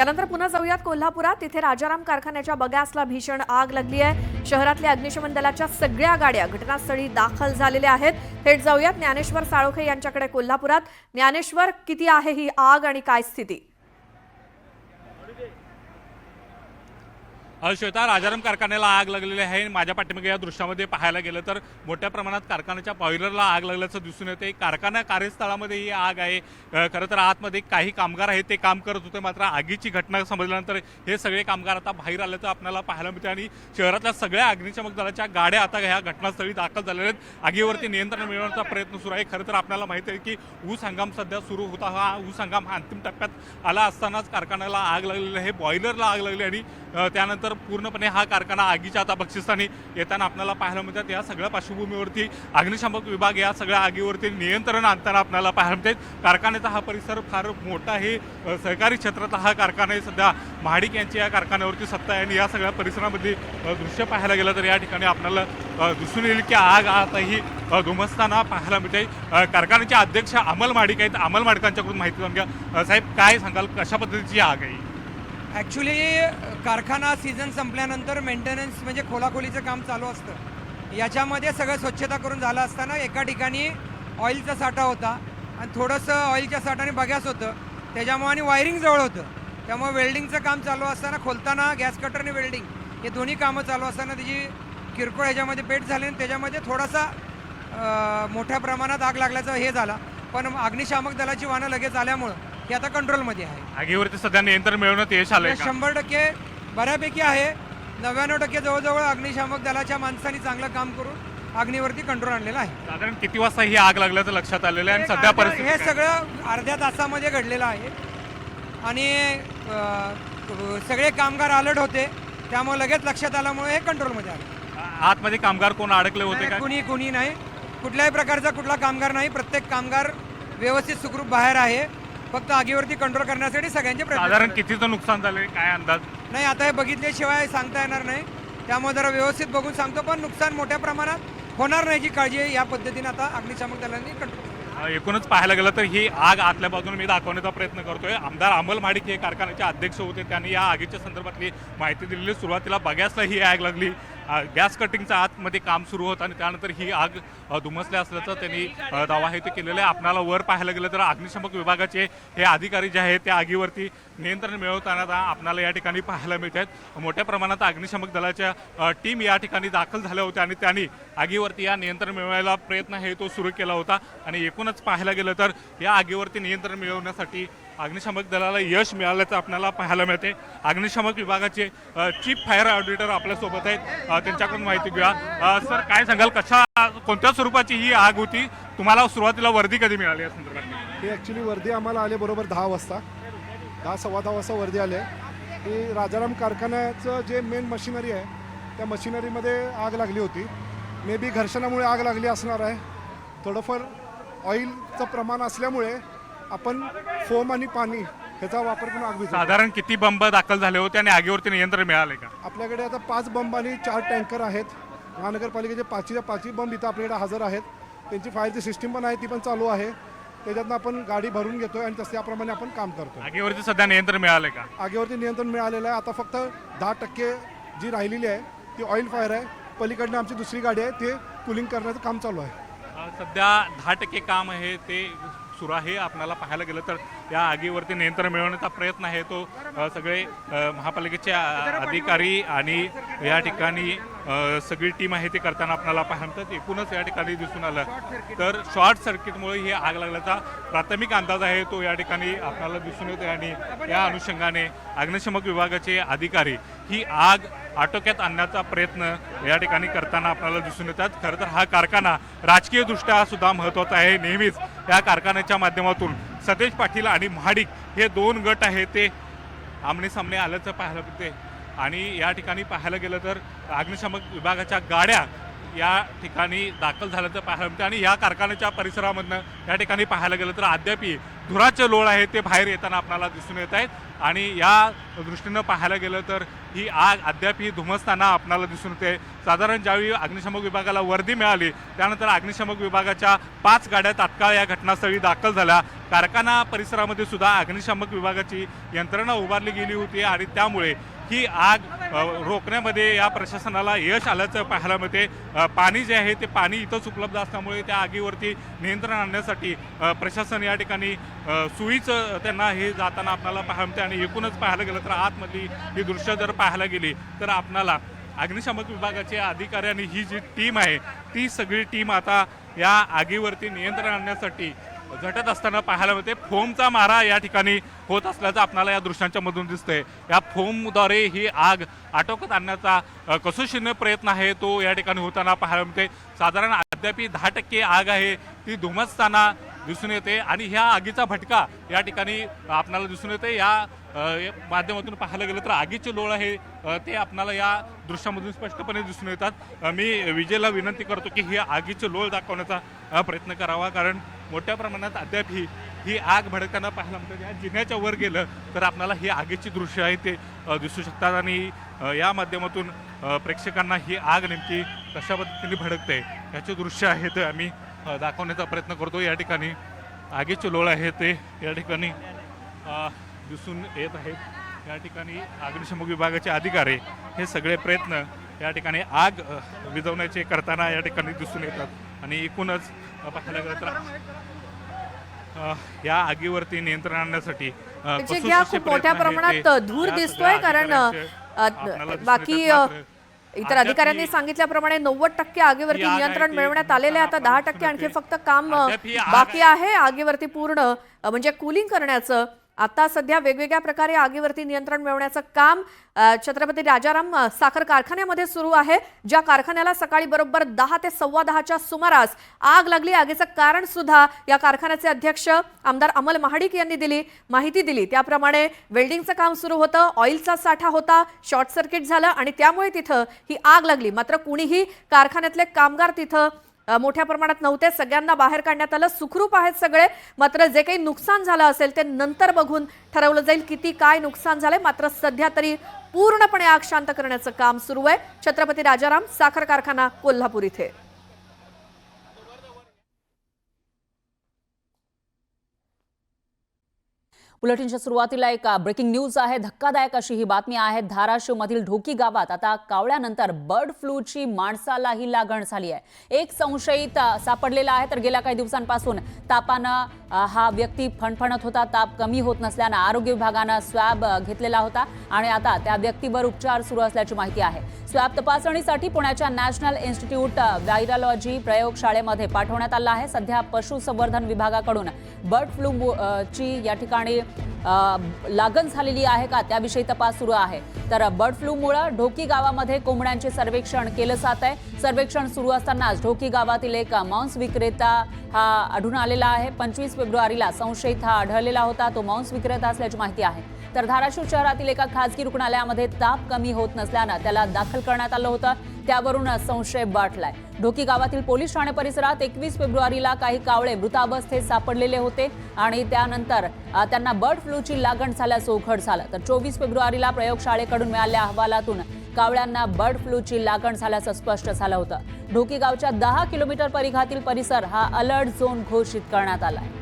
यानंतर पुन्हा जाऊयात कोल्हापुरात. तिथे राजाराम कारखान्याच्या बगॅसला भीषण आग लागली आहे. शहरातल्या अग्निशमन दलाच्या सगळ्या गाड्या घटनास्थळी दाखल झालेल्या आहेत. थेट जाऊयात ज्ञानेश्वर साळोखे यांच्याकडे कोल्हापुरात. ज्ञानेश्वर, किती आहे ही आग आणि काय स्थिती? श्वेता, राजाराम कारखान्याला आग लागलेली आहे. माझ्या पाठीमागे या दृश्यामध्ये पाहायला गेलं तर मोठ्या प्रमाणात कारखान्याच्या बॉयलरला आग लागल्याचं दिसून येते. कारखाना कार्यस्थळामध्ये ही आग आहे. खरं तर आतमध्ये काही कामगार आहेत, ते काम करत होते. मात्र आगीची घटना समजल्यानंतर हे सगळे कामगार आता बाहेर आल्याचं आपल्याला पाहायला मिळते आणि शहरातल्या सगळ्या अग्निशमक दलाच्या गाड्या आता ह्या घटनास्थळी दाखल झालेल्या आहेत. आगीवरती नियंत्रण मिळवण्याचा प्रयत्न सुरू आहे. खरं तर आपल्याला माहिती आहे की ऊस हंगाम सध्या सुरू होता. हा ऊस हंगाम हा अंतिम टप्प्यात आला असतानाच कारखान्याला आग लागलेली आहे, बॉयलरला आग लागली आणि त्यानंतर पूर्णपणे हा कारखाना आगीच्या आता बक्षिस्तानी येताना आपल्याला पाहायला मिळतात. या सगळ्या पार्श्वभूमीवरती अग्निशामक विभाग या सगळ्या आगीवरती नियंत्रण आणताना आपल्याला पाहायला मिळते. कारखान्याचा हा परिसर फार मोठा आहे. सहकारी क्षेत्रातला हा कारखाना आहे. सध्या महाडिक यांची या कारखान्यावरती सत्ता आहे आणि या सगळ्या परिसरामध्ये दृश्य पाहायला गेलं तर या ठिकाणी आपल्याला दिसून येईल की आग आताही धुमसताना पाहायला मिळते. कारखान्याचे अध्यक्ष अमल महाडिक आहेत. अमल महाडिकांच्याकडून माहिती जाणून घ्या. साहेब, काय सांगाल, कशा पद्धतीची आग आहे? ॲक्च्युली कारखाना सीझन संपल्यानंतर मेंटेनन्स म्हणजे खोलाखोलीचं काम चालू असतं. याच्यामध्ये सगळं स्वच्छता करून झालं असताना एका ठिकाणी ऑइलचा साठा होता आणि थोडंसं ऑइलच्या साठाने बगॅस होतं, त्याच्यामुळे आणि वायरिंग जवळ होतं. त्यामुळे वेल्डिंगचं काम चालू असताना खोलताना गॅस कटरने वेल्डिंग हे दोन्ही कामं चालू असताना त्याची किरकोळ ह्याच्यामध्ये पेट झाली आणि त्याच्यामध्ये थोडासा मोठ्या प्रमाणात आग लागल्याचं हे झाला. पण अग्निशामक दलाची वाहनं लगेच आल्यामुळं हे आता कंट्रोलमध्ये आहे. आगीवरती सध्या नियंत्रण मिळवण्यात यश आलंय का? 100% बऱ्यापैकी आहे. 99% जवळजवळ अग्निशामक दलाच्या माणसांनी चांगलं काम करून अग्नीवरती कंट्रोल आणलेला आहे. साधारण किती वाजता ही आग लागल्याचं लक्षात आलेलं आहे आणि सध्या परिस्थिती हे काय? सगळं अर्ध्या तासामध्ये घडलेलं आहे आणि सगळे कामगार अलर्ट होते, त्यामुळे लगेच लक्षात आल्यामुळे हे कंट्रोलमध्ये आलं. आतमध्ये कामगार कोण अडकले होते का? कुणी नाही, कुठल्याही प्रकारचा कुठला कामगार नाही. प्रत्येक कामगार व्यवस्थित सुखरूप बाहेर आहे. फक्त आगीवरती कंट्रोल करण्यासाठी सगळ्यांचे प्रयत्न. साधारण कितीचं नुकसान झालंय, काय अंदाज? नाही, आता हे बघितल्याशिवाय सांगता येणार नाही. त्यामुळे जरा व्यवस्थित बघून सांगतो, पण नुकसान मोठ्या प्रमाणात होणार नाही याची काळजी आहे. या पद्धतीने आता अग्निशामक दलांनी कंट्रोल. एकूणच पाहायला गेलं तर ही आग आतल्या बाजूने मी दाखवण्याचा प्रयत्न करतोय. आमदार अमल महाडिक हे कारखान्याचे अध्यक्ष होते. त्यांनी या आगीच्या संदर्भातली माहिती दिलेली. सुरुवातीला बगॅसला ही आग लागली, गॅस कटिंगचा आतमध्ये काम सुरू होतं आणि त्यानंतर ही आग धुमसली असल्याचं त्यांनी दावा आहे ते केलेलं आहे. आपल्याला वर पाहायला गेलं तर अग्निशामक विभागाचे हे अधिकारी जे आहेत त्या आगीवरती नियंत्रण मिळवताना आपल्याला या ठिकाणी पाहायला मिळत आहेत. मोठ्या प्रमाणात अग्निशामक दलाच्या टीम या ठिकाणी दाखल झाल्या होत्या आणि त्यांनी आगीवरती या नियंत्रण मिळवायला प्रयत्न आहे तो सुरू केला होता. आणि एकूणच पाहायला गेलं तर या आगीवरती नियंत्रण मिळवण्यासाठी अग्निशामक दलाला यश मिळाल्याचं आपल्याला पाहायला मिळते. अग्निशामक विभागाचे चीफ फायर ऑडिटर आपल्यासोबत आहेत, त्यांच्याकडून माहिती घेऊया. सर, काय सांगाल, कोणत्या स्वरूपाची ही आग होती? तुम्हाला सुरुवातीला वर्दी कधी मिळाली या संदर्भात? ही ॲक्च्युली वर्दी आम्हाला आले बरोबर 10 वाजता, 10-10:15 वाजता वर्दी आले की राजाराम कारखान्याचं जे मेन मशिनरी आहे त्या मशिनरीमध्ये आग लागली होती. मे बी घर्षणामुळे आग लागली असणार आहे. थोडंफार ऑइलचं प्रमाण असल्यामुळे आपण फोम आणि पाणी ह्याचा वापर करून आग विझवली. साधारण किती बंब दाखल झाले होते आणि आगीवरती नियंत्रण मिळाले का? आपल्याकडे आता 5 बंब आणि 4 टँकर आहेत. महानगरपालिकेचे 5च्या बंब इथं आपल्याकडे हजर आहेत. त्यांची फायरची सिस्टीम पण आहे, ती पण चालू आहे. त्याच्यातनं आपण गाडी भरून घेतोय आणि त्याप्रमाणे आपण काम करतो. आगीवरती सध्या नियंत्रण मिळाले का? आगीवरती नियंत्रण मिळालेलं आहे. आता फक्त 10% जी राहिलेली आहे ती ऑइल फायर आहे. पलीकडनं आमची दुसरी गाडी आहे, ते कूलिंग करण्याचं काम चालू आहे. सध्या 10% काम आहे ते सुरू आहे. आपल्याला पाहायला गेलं तर या आगीवरती नियंत्रण मिळवण्याचा प्रयत्न आहे तो सगळे महापालिकेचे अधिकारी आणि या ठिकाणी सगळी टीम आहे ते करताना आपल्याला पाहायला मिळतात. एकूणच या ठिकाणी दिसून आलं तर शॉर्ट सर्किटमुळे ही आग लागल्याचा प्राथमिक अंदाज आहे तो या ठिकाणी आपल्याला दिसून येतो आणि या अनुषंगाने अग्निशमक विभागाचे अधिकारी ही आग आटोक्यात आणण्याचा प्रयत्न या ठिकाणी करताना आपल्याला दिसून येतात. खरं तर हा कारखाना राजकीयदृष्ट्या सुद्धा महत्त्वाचा आहे. नेहमीच या कारखान्याच्या माध्यमातून सतेज पाटील आणि महाडिक हे 2 गट आहेत ते आमनेसामने आल्याचं पाहायला मिळते. आणि या ठिकाणी पाहायला गेलं तर अग्निशामक विभागाच्या गाड्या या ठिकाणी दाखल झाल्याचं पाहायला मिळतं आणि या कारखान्याच्या परिसरामधनं या ठिकाणी पाहायला गेलं तर अद्याप धुराचे लोळ आहे ते बाहेर येताना आपल्याला दिसून येत आहेत आणि या दृष्टीनं पाहायला गेलं तर ही आग अद्याप ही धुमसताना आपल्याला दिसून येते. साधारण ज्यावेळी अग्निशमक विभागाला वर्दी मिळाली त्यानंतर अग्निशमक विभागाच्या 5 गाड्या तात्काळ या घटनास्थळी दाखल झाल्या. कारखाना परिसरामध्ये सुद्धा अग्निशमक विभागाची यंत्रणा उभारली गेली होती आणि त्यामुळे ही आग रोखण्यामध्ये या प्रशासनाला यश आल्याचं पाहायला मिळते. पाणी जे आहे ते पाणी इथंच उपलब्ध असल्यामुळे त्या आगीवरती नियंत्रण आणण्यासाठी प्रशासन या ठिकाणी सुईचं त्यांना हे जाताना आपल्याला पाहायला मिळते. आणि एकूणच पाहायला गेलं तर आतमधली ही दृश्य जर पाहायला गेली तर आपल्याला अग्निशमक विभागाचे अधिकारी आणि ही जी टीम आहे ती सगळी टीम आता या आगीवरती नियंत्रण आणण्यासाठी झटत असताना पाहायला मिळते. फोमचा मारा या ठिकाणी होत असल्याचं आपल्याला या दृश्यांच्या मधून दिसतंय. या फोमद्वारे ही आग आटोक्यात आणण्याचा कसोशीने प्रयत्न आहे तो या ठिकाणी होताना पाहायला मिळते. साधारण अद्याप 10% आग आहे ती धुमसताना दिसून येते आणि ह्या आगीचा भटका या ठिकाणी आपल्याला दिसून येते. या माध्यमातून पाहायला गेलं तर आगीचे लोळ आहे ते आपल्याला या दृश्यामधून स्पष्टपणे दिसून येतात. मी विजयला विनंती करतो की ही आगीचे लोळ दाखवण्याचा प्रयत्न करावा, कारण मोठ्या प्रमाणात अद्याप ही आग भडकताना पाहायला मिळते. या जिन्याच्या वर गेलं तर आपल्याला ही आगीची दृश्य आहे ते दिसू शकतात आणि या माध्यमातून प्रेक्षकांना ही आग नेमकी कशा पद्धतीने भडकते याचे दृश्य आहे ते आम्ही दाखवण्याचा प्रयत्न करतो. या ठिकाणी आगीचे लोळ आहे ते या ठिकाणी दिसून येत आहेत. या ठिकाणी अग्निशमक विभागाचे अधिकारी हे सगळे प्रयत्न या ठिकाणी आग विझवण्याचे करताना या ठिकाणी दिसून येतात आणि एकूणच पाहायला गेलं तर या आगीवरती नियंत्रण आणण्यासाठी खूप मोठ्या प्रमाणात धूर दिसतोय, कारण बाकी इतर अधिकाऱ्यांनी सांगितल्याप्रमाणे 90% आगीवरती नियंत्रण मिळवण्यात आलेले. आता 10% आणखी फक्त काम बाकी आहे आगीवरती पूर्ण म्हणजे कूलिंग करण्याचं. आता सध्या वेगवेगळ्या प्रकारे आगीवरती नियंत्रण मिळवण्याचं काम छत्रपती राजाराम साखर कारखान्यामध्ये सुरू आहे. ज्या कारखान्याला सकाळी बरोबर 10 ते 10:15च्या सुमारास आग लागली. आगीचं कारण सुद्धा या कारखान्याचे अध्यक्ष आमदार अमल महाडिक यांनी माहिती दिली त्याप्रमाणे वेल्डिंगचं काम सुरू होतं, ऑइलचा साठा होता, शॉर्ट सर्किट झालं आणि त्यामुळे तिथं ही आग लागली. मात्र कुणीही कारखान्यातले कामगार तिथं मोठ्या प्रमाणात नव्हते. सगळ्यांना बाहेर काढण्यात आलं. सुखरूप आहेत सगळे. मात्र जे काही नुकसान झालं असेल ते नंतर बघून ठरवलं जाईल किती काय नुकसान झालंय. मात्र सध्या तरी पूर्णपणे आग शांत करण्याचं काम सुरू आहे छत्रपती राजाराम साखर कारखाना कोल्हापूर इथे. बुलेटिनच्या सुरुवातीला एक ब्रेकिंग न्यूज आहे. धक्कादायक अशी ही बातमी आहे. धाराशिवमधील ढोकी गावात आता कावळ्यानंतर बर्ड फ्लूची माणसालाही लागण झाली आहे. एक संशयित सापडलेला आहे. तर गेल्या काही दिवसांपासून तापानं हा व्यक्ती फणफणत होता. ताप कमी होत नसल्यानं आरोग्य विभागानं स्वॅब घेतलेला होता आणि आता त्या व्यक्तीवर उपचार सुरू असल्याची माहिती आहे. स्वॅब तपासणीसाठी पुण्याच्या नॅशनल इन्स्टिट्यूट व्हायरॉलॉजी प्रयोगशाळेमध्ये पाठवण्यात आला आहे. सध्या पशुसंवर्धन विभागाकडून बर्ड फ्लू ची या ठिकाणी लागण झालेली आहे का त्याविषयी तपास सुरू आहे. तर बर्ड फ्लूमुळे ढोकी गावामध्ये कोंबड्यांचे सर्वेक्षण केलं जात आहे. सर्वेक्षण सुरू असतानाच ढोकी गावातील एक मांस विक्रेता हा आढळून आलेला आहे. 25 फेब्रुवारीला संशयित हा आढळलेला होता. तो मांस विक्रेता असल्याची माहिती आहे. तर धाराशिव शहरातील एका खासगी रुग्णालयामध्ये ताप कमी होत नसल्यानं त्याला दाखल करण्यात आलं होतं. त्यावरून संशय बाटलाय. ढोकी गावातील पोलीस ठाणे परिसरात 21 फेब्रुवारीला काही कावळे मृतावस्थेत सापडलेले होते आणि त्यानंतर त्यांना बर्ड फ्लूची लागण झाल्याचं उघड झालं. तर 24 फेब्रुवारीला प्रयोगशाळेकडून मिळालेल्या अहवालातून कावळ्यांना बर्ड फ्लूची लागण झाल्याचं स्पष्ट झालं होतं. ढोकी गावच्या 10 किलोमीटर परिघातील परिसर हा अलर्ट झोन घोषित करण्यात आला आहे.